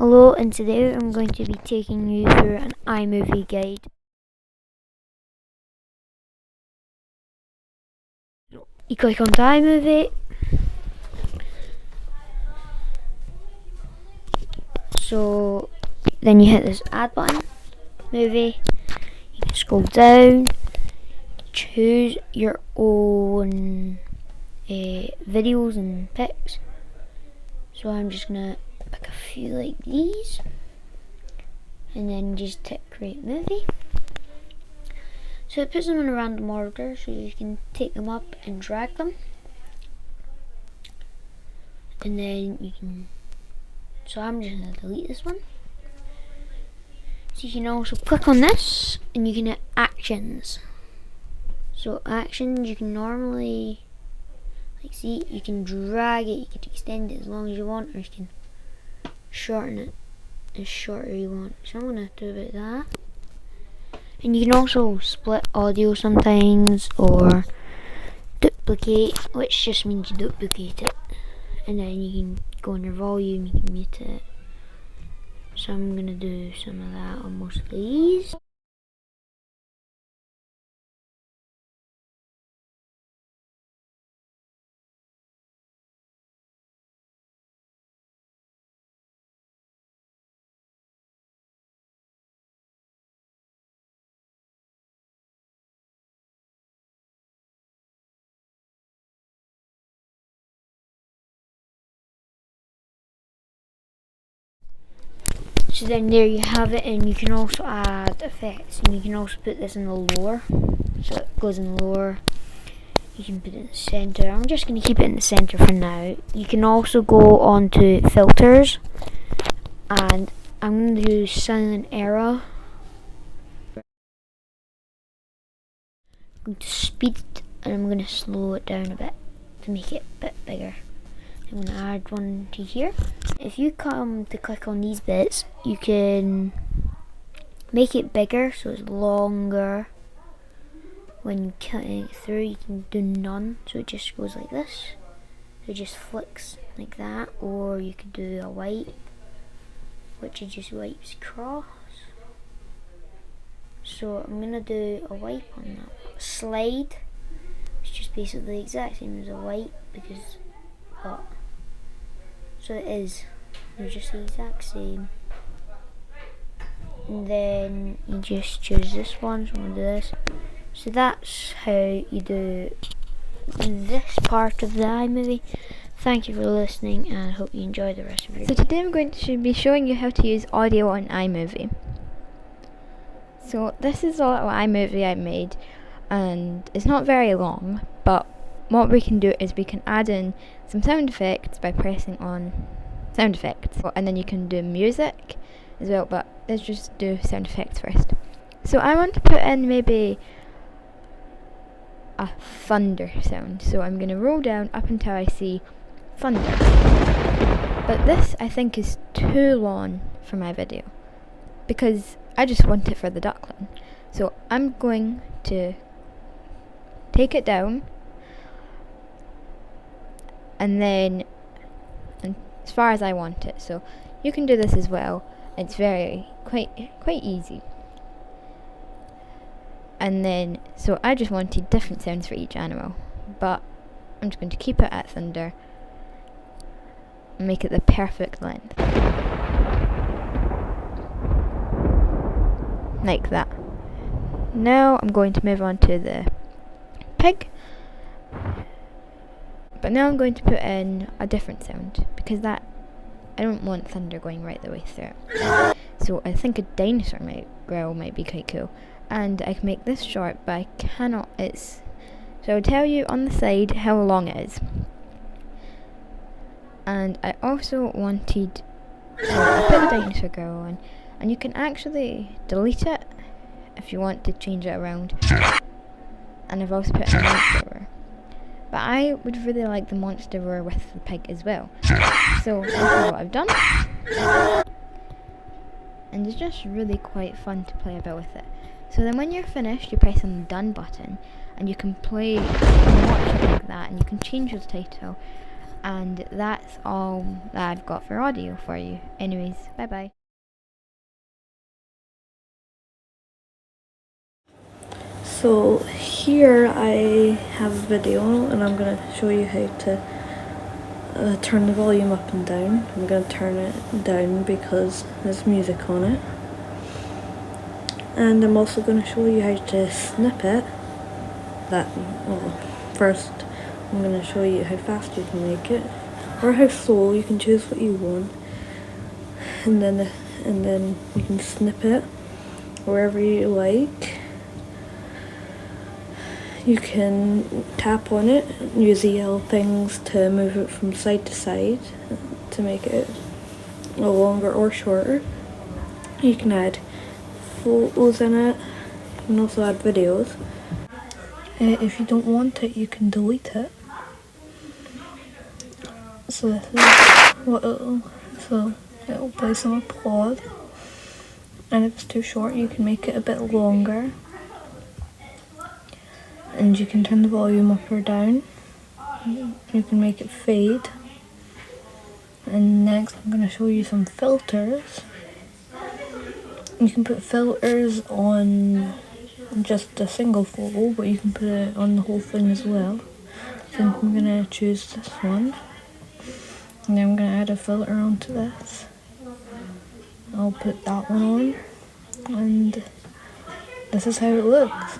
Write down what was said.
Hello, and today I'm going to be taking you through an iMovie guide. You click onto iMovie, so then you hit this add button, movie, you can scroll down, choose your own videos and pics. So I'm just gonna pick a few like these, and then just tick create movie. So it puts them in a random order, so you can take them up and drag them, and then you can. So I'm just gonna delete this one. So you can also click on this, and you can hit actions. So actions, you can normally, like, see, you can drag it, you can extend it as long as you want, or you can shorten it as short as you want. So I'm gonna do a bit of that. And you can also split audio sometimes, or duplicate, which just means you duplicate it. And then you can go on your volume, you can mute it. So I'm gonna do some of that on most of these. So then there you have it, and you can also add effects, and you can also put this in the lower, so it goes in the lower. You can put it in the center. I'm just going to keep it in the center for now. You can also go on to filters, and I'm going to do silent era. I'm going to speed it, and I'm going to slow it down a bit to make it a bit bigger. I'm going to add one to here. If you come to click on these bits, you can make it bigger so it's longer. When you cut it through, you can do none, so it just goes like this. It just flicks like that, or you could do a wipe, which it just wipes across. So I'm gonna do a wipe on that. Slide, it's just basically the exact same as a wipe, because so it is. They're just the exact same. And then you just choose this one, so I'm gonna do this. So that's how you do this part of the iMovie. Thank you for listening, and I hope you enjoy the rest of your So today I'm going to be showing you how to use audio on iMovie. So this is a little iMovie I made, and it's not very long, but what we can do is we can add in some sound effects by pressing on sound effects, and then you can do music as well, but let's just do sound effects first. So I want to put in maybe a thunder sound, so I'm going to roll down up until I see thunder, but this I think is too long for my video because I just want it for the duckling. So I'm going to take it down, and then as far as I want it. So you can do this as well. It's quite easy. And then, so I just wanted different sounds for each animal, but I'm just going to keep it at thunder and make it the perfect length. Like that. Now I'm going to move on to the pig. But now I'm going to put in a different sound, because I don't want thunder going right the way through. So I think a dinosaur growl might be quite cool. And I can make this short, but I cannot. So I'll tell you on the side how long it is. And I also wanted, I put the dinosaur growl on, and you can actually delete it if you want to change it around. And I've also put in a monster roar. But I would really like the monster roar with the pig as well. So this is what I've done. And it's just really quite fun to play about with it. So then when you're finished, you press on the done button, and you can play and watch it like that, and you can change the title. And that's all that I've got for audio for you. Anyways, bye bye. So here I have a video and I'm going to show you how to turn the volume up and down. I'm going to turn it down because there's music on it. And I'm also going to show you how to snip it. First I'm going to show you how fast you can make it, or how slow. You can choose what you want, and then you can snip it wherever you like. You can tap on it and use the yellow things to move it from side to side to make it longer or shorter. You can add photos in it. You can also add videos. If you don't want it, you can delete it. So this is what it'll play some applause. And if it's too short, you can make it a bit longer. And you can turn the volume up or down. You can make it fade. And next I'm going to show you some filters. You can put filters on just a single photo, but you can put it on the whole thing as well. So I'm going to choose this one. And then I'm going to add a filter onto this. I'll put that one on. And this is how it looks.